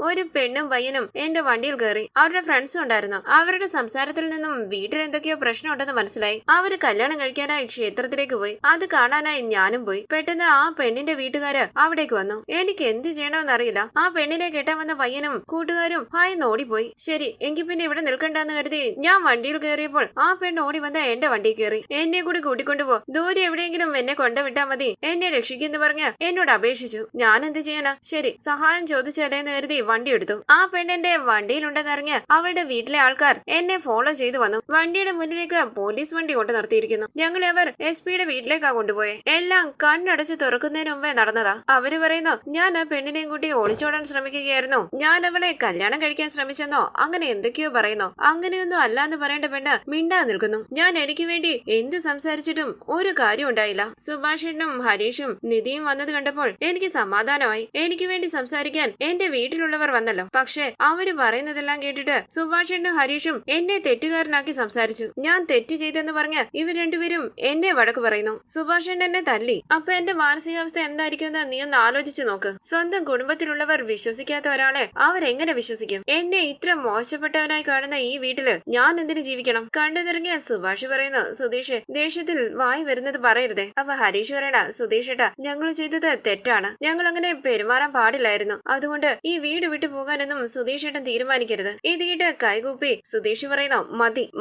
ഒരു പെണ്ണും പയ്യനും എന്റെ വണ്ടിയിൽ കയറി. അവരുടെ ഫ്രണ്ട്സും ഉണ്ടായിരുന്നു. അവരുടെ സംസാരത്തിൽ നിന്നും വീട്ടിൽ എന്തൊക്കെയോ പ്രശ്നമുണ്ടെന്ന് മനസ്സിലായി. അവര് കല്യാണം കഴിക്കാനായി ക്ഷേത്രത്തിലേക്ക് പോയി. അത് കാണാനായി ഞാനും പോയി. പെട്ടെന്ന് ആ പെണ്ണിന്റെ വീട്ടുകാര് അവിടേക്ക് വന്നു. എനിക്ക് എന്ത് ചെയ്യണമെന്ന് അറിയില്ല. ആ പെണ്ണിനെ കെട്ടാൻ വന്ന പയ്യനും കൂട്ടുകാരും ഭയന്ന് ഓടിപ്പോയി. ശരി, എങ്കിൽ പിന്നെ ഇവിടെ നിൽക്കണ്ടെന്ന് കരുതി ഞാൻ വണ്ടിയിൽ കയറിയപ്പോൾ ആ പെണ്ണ് ഓടി വന്ന എന്റെ വണ്ടിയിൽ കയറി. എന്നെ കൂടി കൂട്ടിക്കൊണ്ടുപോ, ദൂരെ എവിടെയെങ്കിലും എന്നെ കൊണ്ടുവിട്ടാ മതി, എന്നെ രക്ഷിക്കുന്നു പറഞ്ഞ് എന്നോട് അപേക്ഷിച്ചു. ഞാൻ എന്ത് ചെയ്യാനാ? ശരി, സഹായം ചോദിച്ചല്ലേന്ന് കരുതി വണ്ടി എടുത്തു. ആ പെണ്ണെന്റെ വണ്ടിയിലുണ്ടെന്നറിഞ്ഞ് അവളുടെ വീട്ടിലെ ആൾക്കാർ എന്നെ ഫോളോ ചെയ്തു വന്നു. വണ്ടിയുടെ മുന്നിലേക്ക് പോലീസ് വണ്ടി കൊണ്ട് നിർത്തിയിരിക്കുന്നു. ഞങ്ങളെ അവർ SP-യുടെ വീട്ടിലേക്കാ കൊണ്ടുപോയെ. എല്ലാം കണ്ണടച്ച് തുറക്കുന്നതിന് മുമ്പേ നടന്നതാ. അവര് പറയുന്നു ഞാൻ ആ പെണ്ണിനെയും കൂട്ടി ഒളിച്ചോടാൻ ശ്രമിക്കുകയായിരുന്നു, ഞാൻ അവളെ കല്യാണം കഴിക്കാൻ ശ്രമിച്ചെന്നോ അങ്ങനെ എന്തൊക്കെയോ പറയുന്നു. അങ്ങനെയൊന്നും അല്ലാന്ന് പറയേണ്ട പെണ്ണ് മിണ്ടാ നിൽക്കുന്നു. ഞാൻ എനിക്ക് വേണ്ടി എന്ത് സംസാരിച്ചിട്ടും ഒരു കാര്യം ഉണ്ടായില്ല. സുഭാഷേട്ടനും ഹരീഷും നിധിയും വന്നത് കണ്ടപ്പോൾ എനിക്ക് സമാധാനമായി. എനിക്ക് വേണ്ടി സംസാരിക്കാൻ എന്റെ വീട്ടിലുള്ളവർ വന്നല്ലോ. പക്ഷെ അവര് പറയുന്നതെല്ലാം കേട്ടിട്ട് സുഭാഷേട്ടനും ഹരീഷും എന്നെ തെറ്റുകാരനാക്കി സംസാരിച്ചു. ഞാൻ തെറ്റ് ചെയ്തെന്ന് പറഞ്ഞ് ഇവർ രണ്ടുപേരും എന്നെ വഴക്ക് പറയുന്നു. സുഭാഷേട്ടൻ എന്നെ തല്ലി. അപ്പൊ എന്റെ മാനസികാവസ്ഥ എന്തായിരിക്കുമെന്ന് നീ ഒന്ന് ആലോചിച്ച് നോക്ക്. സ്വന്തം കുടുംബത്തിലുള്ളവർ വിശ്വസിക്കാത്ത ഒരാളെ അവരെങ്ങനെ വിശ്വസിക്കും? എന്നെ ഇത്ര മോശപ്പെട്ടവനായി കാണുന്ന ഈ വീട്ടില് ഞാൻ എന്തിനു ജീവിക്കണം? കണ്ടു തിറങ്ങിയ സുഭാഷ് പറയുന്നു, സുധീഷ് ദേഷ്യത്തിൽ വായി വരുന്നത് പറയരുതേ. അപ്പൊ ഹരീഷ് പറയണ, സുധീഷേട്ടാ ഞങ്ങൾ ചെയ്തത് തെറ്റാണ്, ഞങ്ങൾ അങ്ങനെ പെരുമാറാൻ പാടില്ലായിരുന്നു, അതുകൊണ്ട് ഈ വീട് വിട്ടു പോകാനൊന്നും സുധീഷേട്ടൻ തീരുമാനിക്കരുത്. ഇത് കേട്ട് കൈകൂപ്പി സുധീഷ് പറയുന്നു,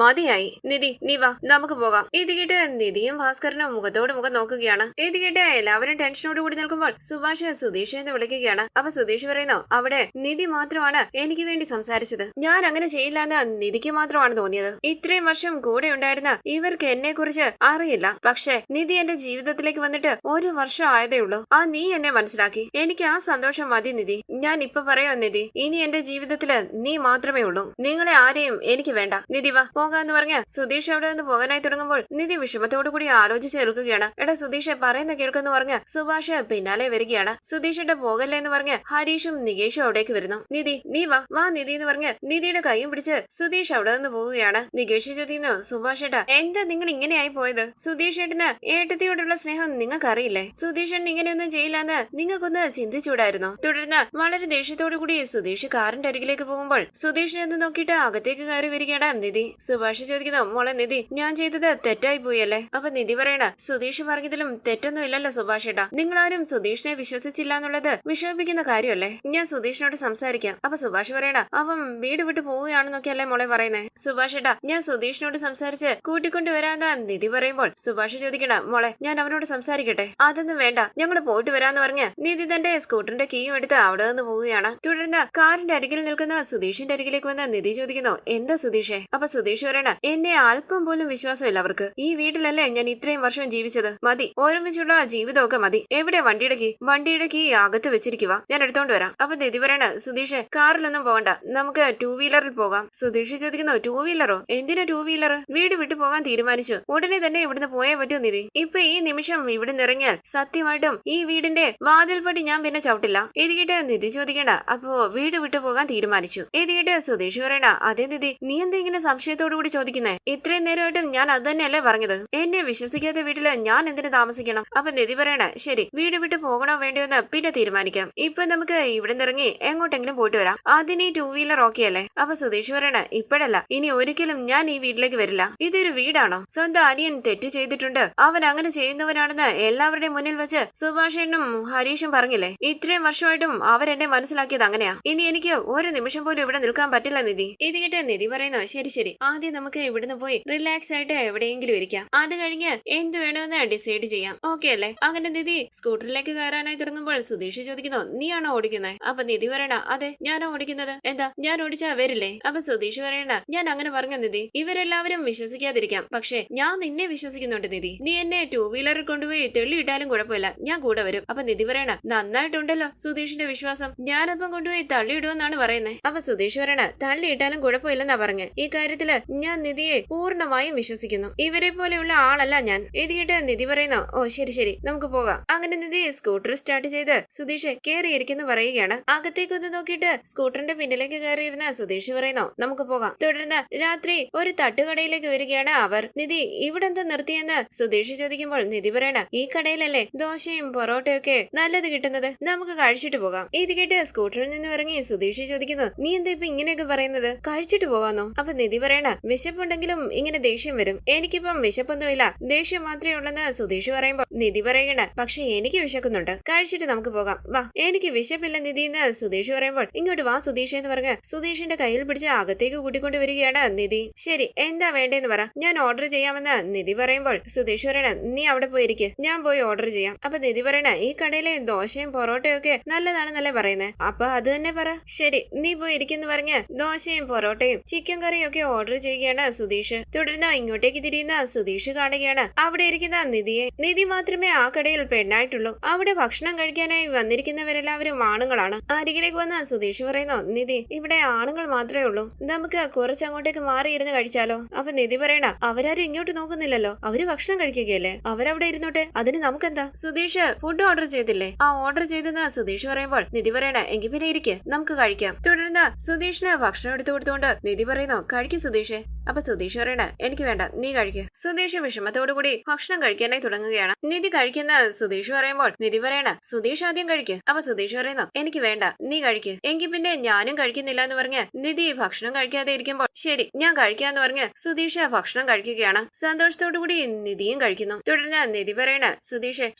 മതിയായി നിധി, നീ വാ നമുക്ക് പോകാം. ഇത് കേട്ട് നിധിയും ഭാസ്കരനും മുഖത്തോട് മുഖം നോക്കുകയാണ്. ഇത് കേട്ട് എല്ലാവരും ടെൻഷനോട് കൂടി നിൽക്കുമ്പോൾ സുഭാഷ് സുധീഷ് എന്ന് വിളിക്കുകയാണ്. അപ്പൊ സുധീഷ് പറയുന്നു, അവിടെ നിധി മാത്രമാണ് എനിക്ക് വേണ്ടി സംസാരിച്ചത്, ഞാൻ അങ്ങനെ ചെയ്യില്ല എന്ന് നിധിക്ക് മാത്രമാണ് തോന്നിയത്. ഇത്രയും വർഷം കൂടെ ഉണ്ടായിരുന്ന ഇവർക്ക് എന്നെ കുറിച്ച് അറിയില്ല. പക്ഷെ നിധി എന്റെ ജീവിതത്തിലേക്ക് വന്നിട്ട് 1 വർഷം ആയതേ ഉള്ളൂ. ആ നീ എന്നെ മനസ്സിലാക്കി, എനിക്ക് ആ സന്തോഷം മതി നിധി. ഞാൻ ഇപ്പൊ പറയാ നിധി, ഇനി എന്റെ ജീവിതത്തില് നീ മാത്രമേ ഉള്ളൂ, നിങ്ങളെ ആരെയും എനിക്ക് വേണ്ട. നിധി വാ പോകാന്ന് പറഞ്ഞ് സുധീഷ് അവിടെ നിന്ന് പോകാനായി തുടങ്ങുമ്പോൾ നിധി വിഷമത്തോടു കൂടി ആലോചിച്ച് നിൽക്കുകയാണ്. എടാ സുധീഷ് പറയുന്ന കേൾക്കെന്ന് പറഞ്ഞ് സുഭാഷ് പിന്നാലെ വരികയാണ്. സുധീഷിന്റെ പോകല്ലേ എന്ന് പറഞ്ഞ് ഹരീഷും നികേഷും അവിടേക്ക് വരുന്നു. നിധി നീ വാ നിധി എന്ന് പറഞ്ഞ് നിധിയുടെ കൈയും പിടിച്ച് സുധീഷ് അവിടെ നിന്ന് പോവുകയാണ്. നികേഷ് ചോദിക്കുന്നു, സുഭാഷ് ഏട്ടാ എന്താ നിങ്ങൾ ഇങ്ങനെയായി പോയത്? സുധീഷ് ഏട്ടന് ഏട്ടത്തിയോടുള്ള സ്നേഹം നിങ്ങൾക്ക് അറിയില്ലേ? സുധീഷ് ഏട്ടൻ ഇങ്ങനെയൊന്നും ചെയ്യില്ലെന്ന് നിങ്ങൾക്കൊന്ന് ചിന്തിച്ചൂടായിരുന്നു. തുടർന്ന് വളരെ ദേഷ്യത്തോടു കൂടി സുധീഷ് കാറിന്റെ അരികിലേക്ക് പോകുമ്പോൾ സുധീഷിനെ ഒന്ന് നോക്കിയിട്ട് അകത്തേക്ക് കയറി വരികയാണ് നിധി. സുഭാഷ് ചോദിക്കുന്നു, മോളെ നിധി ഞാൻ ചെയ്തത് തെറ്റായി പോയല്ലേ? അപ്പൊ നിധി പറയണ, സുധീഷ് പറഞ്ഞതിലും തെറ്റൊന്നും ഇല്ലല്ലോ സുഭാഷ് ഏട്ടാ, നിങ്ങളാരും സുധീഷിനെ വിശ്വസിച്ചില്ല എന്നുള്ളത് വിഷമിപ്പിക്കുന്ന കാര്യമല്ലേ? ഞാൻ സുധീഷിനോട് സംസാരിക്കാം. അപ്പൊ സുഭാഷ് പറയണ, അവൻ വീട് വിട്ട് പോവുകയാണെന്നൊക്കെയല്ലേ മോളെ പറയുന്നേ? സുഭാഷ് ഏട്ടാ ഞാൻ സുധീഷിനോട് സംസാരിച്ച് കൂട്ടിക്കൊണ്ടുവരാന്ന് നിധി പറയുമ്പോൾ സുഭാഷ് ചോദിക്കണ, മോളെ ഞാൻ അവനോട് സംസാരിക്കട്ടെ? അതൊന്നും വേണ്ട, ഞങ്ങൾ പോയിട്ട് വരാന്ന് പറഞ്ഞ് നിധി തന്റെ സ്കൂട്ടറിന്റെ കീയും എടുത്ത് അവിടെ നിന്ന് പോവുകയാണ്. തുടർന്ന് കാറിന്റെ അരികിൽ നിൽക്കുന്ന സുധീഷിന്റെ അരികിലേക്ക് വന്ന് നിധി ചോദിക്കുന്നു, എന്താ സുധീഷേ? അപ്പൊ സുധീഷ് പറയണ, എന്നെ അല്പം പോലും വിശ്വാസമില്ല അവർക്ക്. ഈ വീട്ടിലല്ലേ ഞാൻ ഇത്രയും വർഷം ജീവിച്ചത്, മതി ഒരുമിച്ചുള്ള ജീവിതമൊക്കെ മതി. എവിടെ വണ്ടിയുടെ കീ അകത്ത് വെച്ചിരിക്കുക, ഞാൻ എടുത്തോണ്ട് വരാം. അപ്പൊ നിധി പറയണ, സുധീഷ് കാറിലൊന്നും പോകണ്ട, നമുക്ക് 2 വീലറിൽ പോകാം. സുധീഷ് ചോദിക്കുന്നു, 2 വീലറോ? എന്തിനാ 2 വീലർ? വീട് വിട്ടു പോകാൻ തീരുമാനിച്ചു, ഉടനെ തന്നെ ഇവിടുന്ന് പോയേ പറ്റൂ നിധി. ഇപ്പൊ ഈ നിമിഷം ഇവിടെ നിറങ്ങിയാൽ സത്യമായിട്ടും ഈ വീടിന്റെ വാതിൽപ്പടി ഞാൻ പിന്നെ ചവിട്ടില്ല. ഇത് കേട്ട് നിധി ചോദിക്കണ്ട, അപ്പോ വീട് വിട്ടു പോകാൻ തീരുമാനിച്ചു. ഇത് കേട്ട് സുധീഷ് പറയണ, അതേ നിധി നീ എന്താ ഇങ്ങനെ സംശയത്തോടു കൂടി ചോദിക്കുന്നേ? ഇത്രയും നേരമായിട്ടും ഞാൻ അത് തന്നെയല്ലേ പറഞ്ഞത്, എന്നെ വിശ്വസിക്കാത്ത വീട്ടില് ഞാൻ എന്തിനു താമസിക്കണം? അപ്പൊ നിധി പറയണ, ശരി വീട് വിട്ട് പോകണോ വേണ്ടിയെന്ന് പിന്നെ തീരുമാനിക്കാം, ഇപ്പൊ നമുക്ക് ഇവിടെ നിറങ്ങി എങ്ങോട്ടെങ്കിലും പോയിട്ട് വരാം. അതിന് ഈ 2 വീലർ ഓക്കെ അല്ലേ? അപ്പൊ സുധീഷ് പറയണ, ഇപ്പോഴല്ല, ഇനി ഒരിക്കലും ഞാൻ ഈ വീട്ടിലേക്ക് വരില്ല. ഇതൊരു വീടാണോ? സ്വന്തം അനിയൻ തെറ്റ് ചെയ്തിട്ടുണ്ട്, അവൻ അങ്ങനെ ചെയ്യുന്നവനാണെന്ന് എല്ലാവരുടെയും മുന്നിൽ വെച്ച് സുഭാഷേനും ഹരീഷും പറഞ്ഞില്ലേ? ഇത്രയും വർഷമായിട്ടും അവരെന്നെ മനസ്സിലാക്കിയത് അങ്ങനെയാ. ഇനി എനിക്ക് ഒരു നിമിഷം പോലും ഇവിടെ നിൽക്കാൻ പറ്റില്ല നിധി. ഇത് കേട്ട് നിധി പറയുന്നു, ശരി ആദ്യം നമുക്ക് ഇവിടുന്ന് പോയി റിലാക്സ് ആയിട്ട് എവിടെയെങ്കിലും ഇരിക്കാം, അത് കഴിഞ്ഞ് എന്ത് വേണമെന്ന് ഡിസൈഡ് ചെയ്യാം, ഓക്കെ അല്ലേ? അങ്ങനെ നിധി സ്കൂട്ടറിലേക്ക് കയറാനായി തുടങ്ങുമ്പോൾ സുധീഷ് ചോദിക്കുന്നു, നീയാണോ ഓടിക്കുന്നത്? അപ്പൊ നിധി പറയണ, അതെ ഞാനോ ഓടിക്കുന്നത്, എന്താ ഞാൻ ഓടിച്ചാ വരില്ലേ? അപ്പൊ സുധീഷ് പറയണ, ഞാൻ അങ്ങനെ പറഞ്ഞു നിധി, ഇവരെല്ലാവരും വിശ്വസിക്കാതിരിക്കാം, പക്ഷെ ഞാൻ നിന്നെ വിശ്വസിക്കുന്നുണ്ട് നിധി. നീ എന്നെ 2 വീലറിൽ കൊണ്ടുപോയി തെള്ളിയിട്ടാലും കുഴപ്പമില്ല, ഞാൻ കൂടെ വരും. അപ്പൊ നിധി പറയണ, നന്നായിട്ടുണ്ടല്ലോ സുധീഷിന്റെ വിശ്വാസം, ഞാനപ്പം കൊണ്ടുപോയി തള്ളിയിടുമെന്നാണ് പറയുന്നത്. അപ്പൊ സുധീഷ് പറയണ, തള്ളിയിട്ടാലും കുഴപ്പമില്ലെന്നാ പറഞ്ഞ്, ഈ കാര്യത്തില് ഞാൻ നിധിയെ പൂർണ്ണമായും വിശ്വസിക്കുന്നു, ഇവരെ പോലെയുള്ള ആളല്ല ഞാൻ. ഇത് കേട്ട് നിധി പറയുന്നു, ഓ ശരി നമുക്ക് പോകാം. അങ്ങനെ നിധി സ്കൂട്ടർ സ്റ്റാർട്ട് ചെയ്ത് സുധീഷ് കയറിയിരിക്കുന്നു പറയുകയാണ്. അകത്തേക്കൊന്ന് നോക്കിയിട്ട് സ്കൂട്ടറിന്റെ പിന്നിലേക്ക് കയറിയിരുന്ന സുധീഷ് പറയുന്നു, നമുക്ക് പോകാം. തുടർന്ന് രാത്രി ഒരു തട്ടുകടയിലേക്ക് വരികയാണ് അവർ. നിധി ഇവിടെ എന്താ നിർത്തിയെന്ന് സുധീഷ് ചോദിക്കുമ്പോൾ നിധി പറയണ, ഈ കടയിലല്ലേ ദോശയും പൊറോട്ടയും ഒക്കെ നല്ലത് കിട്ടുന്നത്, നമുക്ക് കഴിച്ചിട്ട് പോകാം. ഇത് കേട്ട് സ്കൂട്ടറിൽ നിന്ന് ഇറങ്ങി സുധീഷ് ചോദിക്കുന്നു, നീ എന്താ ഇപ്പൊ ഇങ്ങനെയൊക്കെ പറയുന്നത്? കഴിച്ചിട്ട് പോകാന്നോ? അപ്പൊ നിധി പറയണ, വിശപ്പുണ്ടെങ്കിലും ഇങ്ങനെ ദേഷ്യം വരും. എനിക്കിപ്പം വിശപ്പൊന്നുമില്ല, ദേഷ്യം മാത്രമേ ഉള്ളെന്ന് സുധീഷ് പറയുമ്പോ നിധി പറയണ, പക്ഷെ എനിക്ക് വിശക്കുന്നുണ്ട്, കഴിച്ചിട്ട് നമുക്ക് പോകാം, വാ. എനിക്ക് വിശപ്പില്ല നിധി എന്ന് സുധീഷ് പറയുമ്പോൾ, ഇങ്ങോട്ട് വാ സുധീഷ് എന്ന് പറഞ്ഞ് സുധീഷിന്റെ കയ്യിൽ പിടിച്ച് അകത്തേക്ക് കൂട്ടിക്കൊണ്ട് വരികയാണ് നിധി. ശരി, എന്താ വേണ്ടേന്ന് പറ, ഞാൻ ഓർഡർ ചെയ്യാമെന്ന് നിധി പറയുമ്പോൾ സുധീഷ് പറയണ, നീ അവിടെ പോയിരിക്കെ, ഞാൻ പോയി ഓർഡർ ചെയ്യാം. അപ്പൊ നിധി പറയണ, ഈ കടയിലെ ദോശയും പൊറോട്ടയും ഒക്കെ നല്ലതാണെന്നല്ലേ പറയുന്നത്, അപ്പൊ അത് തന്നെ പറ. ശരി, നീ പോയി ഇരിക്കുന്നു പറഞ്ഞ് ദോശയും പൊറോട്ടയും ചിക്കൻ കറിയും ഒക്കെ ഓർഡർ ചെയ്യുകയാണ് സുധീഷ്. തുടർന്ന് ഇങ്ങോട്ടേക്ക് തിരിയുന്ന സുധീഷ് കാണുകയാണ് അവിടെ ഇരിക്കുന്ന നിധിയെ. നിധി മാത്രമേ ആ കടയിൽ പെണ്ണായിട്ടുള്ളൂ. അവിടെ ഭക്ഷണം കഴിക്കാനായി വന്നിരിക്കുന്നവരെല്ലാവരും ആണുങ്ങളാണ്. അരികിലേക്ക് വന്ന സുധീഷ് പറയുന്നു, നിധി, ഇവിടെ ആണുങ്ങൾ മാത്രമേ ഉള്ളൂ, നമുക്ക് കുറച്ച് അങ്ങോട്ടേക്ക് മാറിയിരുന്ന് കഴിച്ചാലോ? അപ്പൊ നിധി പറയണ, അവരാരും ഇങ്ങോട്ട് നോക്കുന്നില്ലല്ലോ, അവര് ഭക്ഷണം കഴിക്കുകയല്ലേ, അവരവിടെ ഇരുന്നോട്ടെ, അതിന് നമുക്കെന്താ? സുധീഷ് ഫുഡ് ഓർഡർ ചെയ്തില്ലേ? ആ ഓർഡർ ചെയ്തെന്ന് സുധീഷ് പറയുമ്പോൾ നിധി പറയണ, എങ്കിൽ പിന്നെ ഇരിക്കെ, നമുക്ക് കഴിക്കാം. തുടർന്ന് സുധീഷിന് ഭക്ഷണം എടുത്തു കൊടുത്തുകൊണ്ട് നിധി പറയുന്നു, കഴിക്കും സുധീഷ്. അപ്പൊ സുധീഷ് പറയണ, എനിക്ക് വേണ്ട, നീ കഴിക്കുക. സുധീഷ് വിഷമത്തോടുകൂടി ഭക്ഷണം കഴിക്കാനായി തുടങ്ങുകയാണ്. നിധി കഴിക്കുന്ന സുധീഷ് പറയുമ്പോൾ നിധി പറയണ, സുധീഷ് ആദ്യം കഴിക്കുക. അപ്പൊ സുധീഷ് പറയുന്നു, എനിക്ക് വേണ്ട, നീ കഴിക്കുക. എങ്കിൽ പിന്നെ ഞാനും കഴിക്കുന്നില്ല എന്ന് പറഞ്ഞ് നിധി ഭക്ഷണം കഴിക്കാതെ ഇരിക്കുമ്പോൾ, ശരി ഞാൻ കഴിക്കാന്ന് പറഞ്ഞ് സുധീഷ് ഭക്ഷണം കഴിക്കുകയാണ്. സന്തോഷത്തോടുകൂടി നിധിയും കഴിക്കുന്നു. തുടർന്ന് നിധി പറയണ,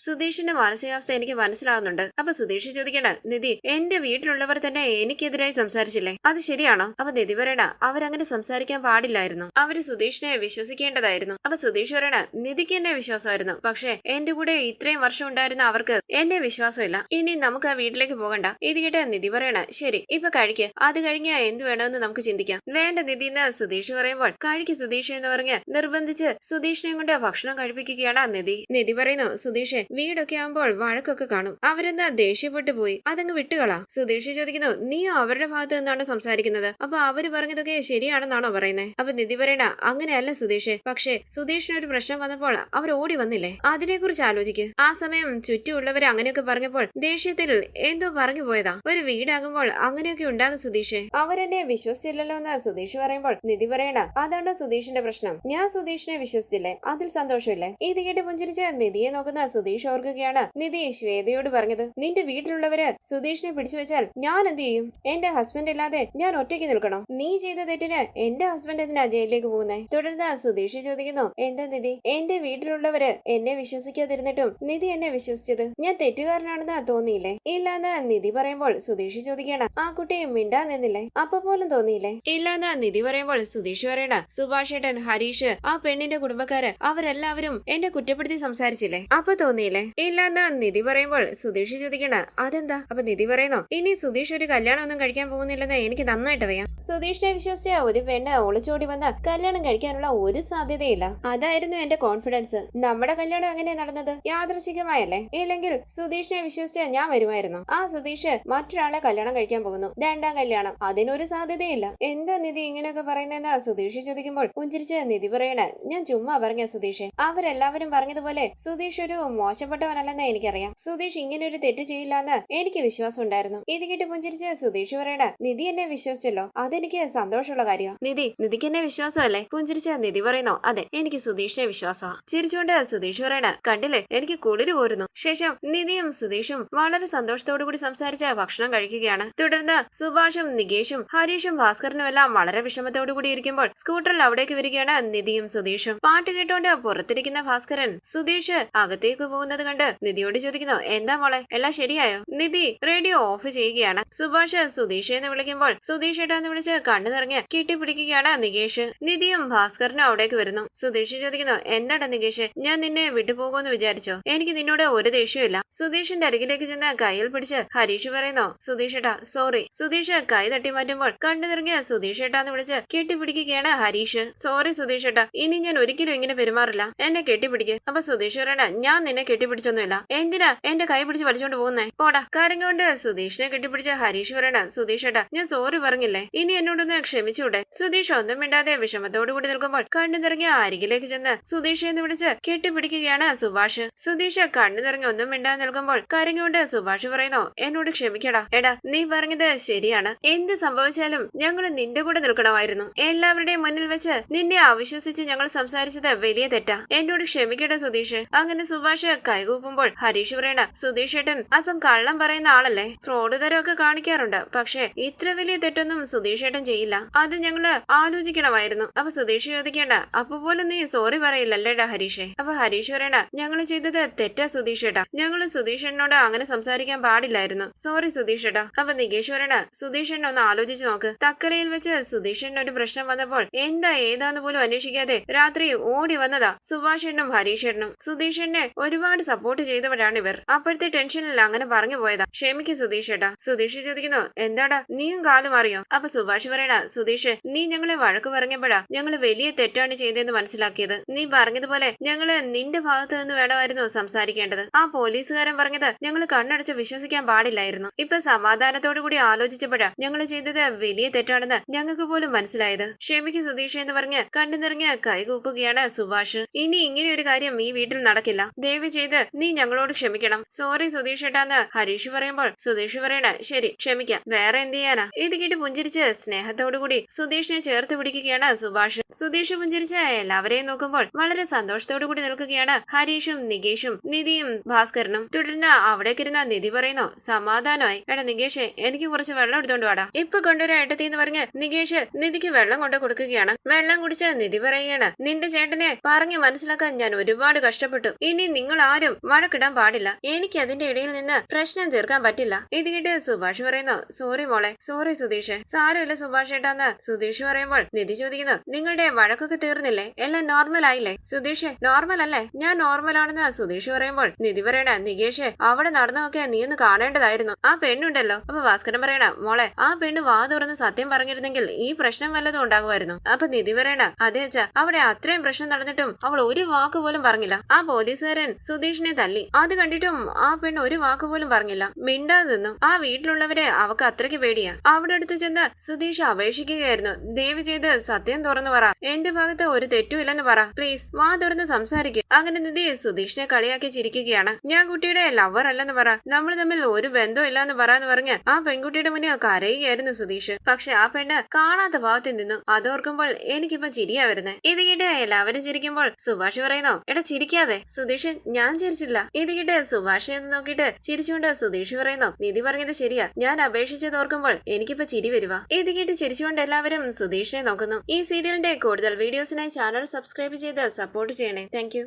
സുധീഷിന്റെ മാനസികാവസ്ഥ എനിക്ക് മനസ്സിലാവുന്നുണ്ട്. അപ്പൊ സുധീഷ് ചോദിക്കണ, നിധി, എന്റെ വീട്ടിലുള്ളവർ തന്നെ എനിക്കെതിരായി സംസാരിച്ചില്ലേ, അത് ശരിയാണോ? അപ്പൊ നിധി പറയണ, അവരങ്ങനെ സംസാരിക്കാൻ പാടില്ലായിരുന്നു, അവര് സുധീഷിനെ വിശ്വസിക്കേണ്ടതായിരുന്നു. അപ്പൊ സുധീഷ് പറയണ, നിധിക്ക് എന്നെ വിശ്വാസമായിരുന്നു, പക്ഷെ എന്റെ കൂടെ ഇത്രയും വർഷം ഉണ്ടായിരുന്ന അവർക്ക് എന്നെ വിശ്വാസമില്ല. ഇനി നമുക്ക് ആ വീട്ടിലേക്ക് പോകണ്ട. ഇത് കേട്ട നിധി പറയണ, ശരി ഇപ്പൊ കഴിക്ക്, അത് കഴിഞ്ഞ എന്ത് വേണമെന്ന് നമുക്ക് ചിന്തിക്കാം. വേണ്ട നിധി എന്ന് സുധീഷ് പറയുമ്പോൾ, കഴിക്ക് സുധീഷ് എന്ന് പറഞ്ഞ് നിർബന്ധിച്ച് സുധീഷിനെ കൊണ്ട് ഭക്ഷണം കഴിപ്പിക്കുകയാണ് നിധി. നിധി പറയുന്നു, സുധീഷ്, വീടൊക്കെ ആകുമ്പോൾ വഴക്കൊക്കെ കാണും, അവരെന്താ ദേഷ്യപ്പെട്ടു പോയി, അതങ്ങ് വിട്ടുകളാ. സുധീഷ് ചോദിക്കുന്നു, നീ അവരുടെ ഭാഗത്ത് നിന്നാണ് സംസാരിക്കുന്നത്, അപ്പൊ അവര് പറഞ്ഞതൊക്കെ ശരിയാണെന്നാണോ പറയുന്നത്? അപ്പൊ നിധി പറയണ, അങ്ങനെയല്ല സുധീഷ്, പക്ഷേ സുധീഷിനൊരു പ്രശ്നം വന്നപ്പോൾ അവർ ഓടി വന്നില്ലേ, അതിനെ കുറിച്ച് ആലോചിക്ക്. ആ സമയം ചുറ്റുമുള്ളവര് അങ്ങനെയൊക്കെ പറഞ്ഞപ്പോൾ ദേഷ്യത്തിൽ എന്തോ പറഞ്ഞു പോയതാ. ഒരു വീടാകുമ്പോൾ അങ്ങനെയൊക്കെ ഉണ്ടാകും സുധീഷ്, അവരെന്നെ വിശ്വസിച്ചില്ലല്ലോ എന്ന് സുധീഷ് പറയുമ്പോൾ നിധി പറയണ, അതാണ് സുധീഷിന്റെ പ്രശ്നം, ഞാൻ സുധീഷിനെ വിശ്വസിച്ചില്ലേ, അതിൽ സന്തോഷമില്ലേ? ഇത് കേട്ട് പുഞ്ചിരിച്ച് നിധിയെ നോക്കുന്ന സുധീഷ് ഓർക്കുകയാണ് നിധി ശ്വേതയോട് പറഞ്ഞത്, നിന്റെ വീട്ടിലുള്ളവര് സുധീഷിനെ പിടിച്ചു വെച്ചാൽ ഞാൻ എന്ത് ചെയ്യും? എന്റെ ഹസ്ബൻഡ് ഇല്ലാതെ ഞാൻ ഒറ്റയ്ക്ക് നിൽക്കണം. നീ ചെയ്ത തെറ്റിന് എന്റെ ഹസ്ബൻഡ് എന്തിനാ ജയിലിലേക്ക് പോകുന്നേ? തുടർന്ന് സുധീഷ് ചോദിക്കുന്നു, എന്താ നിധി, എന്റെ വീട്ടിലുള്ളവര് എന്നെ വിശ്വസിക്കാതിരുന്നിട്ടും നിധി എന്നെ വിശ്വസിച്ചത് ഞാൻ തെറ്റുകാരനാണെന്ന് തോന്നിയില്ലേ? ഇല്ലാന്ന് നിധി പറയുമ്പോൾ സുധീഷ് ചോദിക്കണം, ആ കുട്ടി മിണ്ടാ നിന്നില്ലേ, അപ്പൊ പോലും തോന്നിയില്ലേ? ഇല്ലാന്ന് നിധി പറയുമ്പോൾ സുധീഷ് പറയണ, സുഭാഷ് ഏട്ടൻ, ഹരീഷ്, ആ പെണ്ണിന്റെ കുടുംബക്കാര്, അവരെല്ലാവരും എന്നെ കുറ്റപ്പെടുത്തി സംസാരിച്ചില്ലേ, അപ്പൊ തോന്നിയില്ലേ? ഇല്ലാന്ന് നിധി പറയുമ്പോൾ സുധീഷ് ചോദിക്കണ, അതെന്താ? അപ്പൊ നിധി പറയുന്നു, ഇനി സുധീഷ് ഒരു കല്യാണം ഒന്നും കഴിക്കാൻ പോകുന്നില്ലെന്ന് എനിക്ക് നന്നായിട്ട് അറിയാം. സുധീഷിനെ വിശ്വസിച്ച ഒരു പെണ്ണ് ഒളിച്ചോടി വന്ന് കല്യാണം കഴിക്കാനുള്ള ഒരു സാധ്യതയില്ല, അതായിരുന്നു എന്റെ കോൺഫിഡൻസ്. നമ്മുടെ കല്യാണം എങ്ങനെ നടന്നത്? യാദൃശികമായല്ലേ? ഇല്ലെങ്കിൽ സുധീഷിനെ വിശ്വസിച്ച ഞാൻ വരുമായിരുന്നു. ആ സുധീഷ് മറ്റൊരാളെ കല്യാണം കഴിക്കാൻ പോകുന്നു, രണ്ടാം കല്യാണം, അതിനൊരു സാധ്യതയില്ല. എന്താ നിധി ഇങ്ങനെയൊക്കെ പറയുന്നതെന്ന് സുധീഷ് ചോദിക്കുമ്പോൾ പുഞ്ചിരിച്ച് നിധി പറയണ, ഞാൻ ചുമ്മാ പറഞ്ഞ സുധീഷ്, അവരെല്ലാവരും പറഞ്ഞതുപോലെ സുധീഷ് ഒരു മോശപ്പെട്ടവനല്ലെന്ന് എനിക്കറിയാം, സുധീഷ് ഇങ്ങനെ ഒരു തെറ്റ് ചെയ്യില്ലെന്ന് എനിക്ക് വിശ്വാസം ഉണ്ടായിരുന്നു. ഇത് കേട്ട് പുഞ്ചിരിച്ച് സുധീഷ് പറയണ, നിധി എന്നെ വിശ്വസിച്ചല്ലോ, അതെനിക്ക് സന്തോഷമുള്ള കാര്യമാണ്. നിധിക്ക് എന്നെ വിശ്വാസമല്ലേ? പുഞ്ചിരിച്ച നിധി പറയുന്നു, അതെ എനിക്ക് സുധീഷിനെ വിശ്വാസമാ. ചിരിച്ചുകൊണ്ട് സുധീഷ് പറയണ, കണ്ടില്ലേ എനിക്ക് കുളിര് കോരുന്നു. ശേഷം നിധിയും സുധീഷും വളരെ സന്തോഷത്തോടു കൂടി സംസാരിച്ച് ഭക്ഷണം കഴിക്കുകയാണ്. തുടർന്ന് സുഭാഷും നികേഷും ഹരീഷും ഭാസ്കരനും എല്ലാം വളരെ വിഷമത്തോടു കൂടി ഇരിക്കുമ്പോൾ സ്കൂട്ടറിൽ അവിടേക്ക് വരികയാണ് നിധിയും സുധീഷും. പാട്ട് കേട്ടോണ്ട് പുറത്തിരിക്കുന്ന ഭാസ്കരൻ സുധീഷ് അകത്തേക്ക് പോകുന്നത് കണ്ട് നിധിയോട് ചോദിക്കുന്നു, എന്താ മോളെ, എല്ലാം ശരിയായോ? നിധി റേഡിയോ ഓഫ് ചെയ്യുകയാണ്. സുഭാഷ് സുധീഷ് എന്ന് വിളിക്കുമ്പോൾ സുധീഷ് ഏട്ടാന്ന് വിളിച്ച് കണ്ണു നിറഞ്ഞ് കെട്ടിപ്പിടിക്കുകയാണ് നികേഷ്. നിധിയും ഭാസ്കരനും അവിടേക്ക് വരുന്നു. സുധീഷ് ചോദിക്കുന്നു, എന്താടാ നികേഷ്, ഞാൻ നിന്നെ വിട്ടുപോകുമെന്ന് വിചാരിച്ചോ? എനിക്ക് നിന്നോട് ഒരു ദേഷ്യമില്ല. സുധീഷിന്റെ അരികിലേക്ക് ചെന്ന് കയ്യിൽ പിടിച്ച് ഹരീഷ് പറയുന്നു, സുധീഷ് ഏട്ടാ സോറി. സുധീഷ് കൈ തട്ടി മാറ്റുമ്പോൾ കണ്ണു നിറഞ്ഞ് സുധീഷ് ഏട്ടാന്ന് വിളിച്ച് കെട്ടിപ്പിടിക്കുകയാണ് ഹരീഷ്. സോറി സുധീഷ് ഏട്ടാ, ഇനി ഞാൻ ഒരിക്കലും ഇങ്ങനെ പെരുമാറില്ല, എന്നെ കെട്ടിപ്പിടിക്ക്. അപ്പൊ സുധീഷ് പറയണ, ഞാൻ നിന്നെ കെട്ടിപ്പിടിച്ചൊന്നുമില്ല, എന്തിനാ എന്റെ കൈ പിടിച്ച് വലിച്ചോണ്ട് പോകുന്നേ, പോടാ. കരഞ്ഞുകൊണ്ട് സുധീഷിനെ കെട്ടിപ്പിടിച്ച ഹരീഷ് പറയണ, സുധീഷ് ഏട്ടാ ഞാൻ സോറി പറഞ്ഞില്ലേ, ഇനി എന്നോടൊന്ന് ക്ഷമിച്ചൂടെ? സുധീഷ് ഒന്നും മിണ്ടാതെ കഴിയാതെ വിഷമത്തോടു കൂടി നിൽക്കുമ്പോൾ കണ്ണു നിറങ്ങിയ അരികിലേക്ക് ചെന്ന് സുധീഷ് എന്ന് വിളിച്ച് കെട്ടിപ്പിടിക്കുകയാണ് സുഭാഷ്. സുധീഷ് കണ്ണു നിറങ്ങി ഒന്നും മിണ്ടാതെ നിൽക്കുമ്പോൾ കരഞ്ഞുകൊണ്ട് സുഭാഷ് പറയുന്നു, എന്നോട് ക്ഷമിക്കടാ. എടാ, നീ പറഞ്ഞത് ശരിയാണ്. എന്ത് സംഭവിച്ചാലും ഞങ്ങൾ നിന്റെ കൂടെ നിൽക്കണമായിരുന്നു. എല്ലാവരുടെയും മുന്നിൽ വെച്ച് നിന്നെ അവിശ്വസിച്ച് ഞങ്ങൾ സംസാരിച്ചത് വലിയ തെറ്റാ. എന്നോട് ക്ഷമിക്കട്ടെ സുധീഷ്. അങ്ങനെ സുഭാഷ് കൈകൂപ്പുമ്പോൾ ഹരീഷ് പറയണ, സുധീഷ് ഏട്ടൻ അല്പം കള്ളം പറയുന്ന ആളല്ലേ, ഫ്രോഡ് തരമൊക്കെ കാണിക്കാറുണ്ട്. പക്ഷെ ഇത്ര വലിയ തെറ്റൊന്നും സുധീഷ് ഏട്ടൻ ചെയ്യില്ല. അത് ഞങ്ങള് ആലോചിക്കണമായിരുന്നു. അപ്പൊ സുധീഷ് ചോദിക്കേണ്ട, അപ്പൊ പോലും നീ സോറി പറയില്ലല്ലേടാ ഹരീഷെ. അപ്പൊ ഹരീഷ് പറയണ, ഞങ്ങള് ചെയ്തത് തെറ്റാ സുധീഷ് ഏട്ടാ. ഞങ്ങള് സുധീഷ് ഏട്ടനോട് അങ്ങനെ സംസാരിക്കാൻ പാടില്ലായിരുന്നു. സോറി സുധീഷ് ഏട്ടാ. അപ്പൊ നികേഷ് പറയണ, സുധീഷ് ഏട്ടൻ ഒന്ന് ആലോചിച്ച് നോക്ക്. തക്കലയിൽ വെച്ച് സുധീഷ് ഏട്ടന് ഒരു പ്രശ്നം വന്നപ്പോൾ എന്താ ഏതാന്ന് പോലും അന്വേഷിക്കാതെ രാത്രി ഓടി വന്നതാ സുഭാഷ് ഏട്ടനും ഹരീഷ് ഏട്ടനും. സുധീഷ് ഏട്ടനെ ഒരുപാട് സപ്പോർട്ട് ചെയ്തവരാണ് ഇവർ. അപ്പോഴത്തെ ടെൻഷനിൽ അങ്ങനെ പറഞ്ഞു പോയതാ. ക്ഷമിക്ക് സുധീഷ് ഏട്ടാ. സുധീഷ് ചോദിക്കുന്നു, എന്താടാ നീയും കാലം അറിയോ? അപ്പൊ സുഭാഷ് പറയണ, സുധീഷ്, നീ ഞങ്ങളെ വഴക്ക് പറഞ്ഞപ്പോഴാ ഞങ്ങള് വലിയ തെറ്റാണ് ചെയ്തതെന്ന് മനസ്സിലാക്കിയത്. നീ പറഞ്ഞതുപോലെ ഞങ്ങള് നിന്റെ ഭാഗത്ത് നിന്ന് വേണമായിരുന്നു സംസാരിക്കേണ്ടത്. ആ പോലീസുകാരൻ പറഞ്ഞത് ഞങ്ങള് കണ്ണടച്ച് വിശ്വസിക്കാൻ പാടില്ലായിരുന്നു. ഇപ്പൊ സമാധാനത്തോടു കൂടി ആലോചിച്ചപ്പോഴാ ഞങ്ങള് ചെയ്തത് വലിയ തെറ്റാണെന്ന് ഞങ്ങൾക്ക് പോലും മനസ്സിലായത്. ക്ഷമിക്ക് സുധീഷ് എന്ന് പറഞ്ഞ് കണ്ണു നിറഞ്ഞ് കൈകൂപ്പുകയാണ് സുഭാഷ്. ഇനി ഇങ്ങനെ ഒരു കാര്യം ഈ വീട്ടിൽ നടക്കില്ല. ദയവ് ചെയ്ത് നീ ഞങ്ങളോട് ക്ഷമിക്കണം. സോറി സുധീഷ് ഏട്ടാന്ന് ഹരീഷ് പറയുമ്പോൾ സുധീഷ് പറയണ, ശരി ക്ഷമിക്കാം, വേറെ എന്ത് ചെയ്യാനാ. ഇത് കേട്ട് പുഞ്ചിരിച്ച് സ്നേഹത്തോടുകൂടി സുധീഷിനെ ചേർത്ത് പിടിക്കുകയാണ് സുഭാഷ്. സുധീഷ് പുഞ്ചിരിച്ച് എല്ലാവരെയും നോക്കുമ്പോൾ വളരെ സന്തോഷത്തോടു കൂടി നിൽക്കുകയാണ് ഹരീഷും നികേഷും നിധിയും ഭാസ്കരനും. തുടർന്ന് അവിടേക്കിരുന്ന നിധി പറയുന്നു, സമാധാനമായി. എടാ നികേഷ്, എനിക്ക് കുറച്ച് വെള്ളം എടുത്തോണ്ട് വാടാ. ഇപ്പൊ കൊണ്ടുവരാ ഏട്ടത്തി എന്ന് പറഞ്ഞ് നികേഷ് നിധിക്ക് വെള്ളം കൊണ്ട് കൊടുക്കുകയാണ്. വെള്ളം കുടിച്ച് നിധി പറയുകയാണ്, നിന്റെ ചേട്ടനെ പറഞ്ഞു മനസ്സിലാക്കാൻ ഞാൻ ഒരുപാട് കഷ്ടപ്പെട്ടു. ഇനി നിങ്ങൾ ആരും വഴക്കിടാൻ പാടില്ല. എനിക്ക് അതിന്റെ ഇടയിൽ നിന്ന് പ്രശ്നം തീർക്കാൻ പറ്റില്ല. ഇത് കേട്ട് സുഭാഷ് പറയുന്നു, സോറി മോളെ. സോറി സുധീഷ്. സാരമില്ല സുഭാഷ് ഏട്ടാന്ന് സുധീഷ് പറയുമ്പോൾ നിധി ചോദിക്കുന്നു, നിങ്ങളുടെ വഴക്കൊക്കെ തീർന്നില്ലേ? എല്ലാം നോർമൽ ആയില്ലേ? സുധീഷ്, നോർമൽ അല്ലേ? ഞാൻ നോർമൽ ആണെന്ന് സുധീഷ് പറയുമ്പോൾ നിധി പറയണ, നികേഷ്, അവിടെ നടന്നൊക്കെ നീ ഒന്ന് കാണേണ്ടതായിരുന്നു. ആ പെണ്ണുണ്ടല്ലോ. അപ്പൊ ഭാസ്കരൻ പറയണ, മോളെ, ആ പെണ്ണ് വാ തുറന്ന് സത്യം പറഞ്ഞിരുന്നെങ്കിൽ ഈ പ്രശ്നം വല്ലതും ഉണ്ടാകുമായിരുന്നു. അപ്പൊ നിധി പറയണ, അതെ അച്ഛാ, അവിടെ അത്രയും പ്രശ്നം നടന്നിട്ടും അവൾ ഒരു വാക്ക് പോലും പറഞ്ഞില്ല. ആ പോലീസുകാരൻ സുധീഷിനെ തല്ലി. അത് കണ്ടിട്ടും ആ പെണ്ണ് ഒരു വാക്ക് പോലും പറഞ്ഞില്ല. മിണ്ടാതെ നിന്നു. ആ വീട്ടിലുള്ളവരെ അവക്ക് അത്രയ്ക്ക് പേടിയാ. അവിടെ അടുത്ത് ചെന്ന് സുധീഷ് അപേക്ഷിക്കുകയായിരുന്നു, ദയവ് ചെയ്ത് സത്യം തുറന്നു പറ. എന്റെ ഭാഗത്ത് ഒരു തെറ്റും ഇല്ലെന്ന് പറ. പ്ലീസ് വാ തുറന്ന് സംസാരിക്കും. അങ്ങനെ നിധി സുധീഷിനെ കളിയാക്കി ചിരിക്കുകയാണ്. ഞാൻ കുട്ടിയുടെ ലവർ അല്ലെന്ന് പറ, നമ്മൾ തമ്മിൽ ഒരു ബന്ധവും ഇല്ലാന്ന് പറയാന്ന് പറഞ്ഞ് ആ പെൺകുട്ടിയുടെ മുന്നിൽ കരയുകയായിരുന്നു സുധീഷ്. പക്ഷെ ആ പെണ്ണ് കാണാത്ത ഭാവത്തിൽ നിന്നു. അതോർക്കുമ്പോൾ എനിക്കിപ്പം ചിരിയാ വരുന്നത്. ഇത് കേട്ട് എല്ലാവരും ചിരിക്കുമ്പോൾ സുഭാഷ് പറയുന്നു, എടാ ചിരിക്കാതെ. സുധീഷ്, ഞാൻ ചിരിച്ചില്ല. ഇത് കേട്ട് സുഭാഷ് എന്ന് നോക്കിയിട്ട് ചിരിച്ചുകൊണ്ട് സുധീഷ് പറയുന്നു, നിധി പറഞ്ഞത് ശരിയാ, ഞാൻ അപേക്ഷിച്ചത് ഓർക്കുമ്പോൾ എനിക്കിപ്പോ ചിരി വരുവാ. ഇത് കേട്ട് ചിരിച്ചുകൊണ്ട് എല്ലാവരും സുധീഷിനെ നോക്കുന്നു. ഈ സീരിയലിന്റെ കൂടുതൽ വീഡിയോസിനായി ചാനൽ സബ്സ്ക്രൈബ് ചെയ്ത് സപ്പോർട്ട് ചെയ്യണേ. താങ്ക്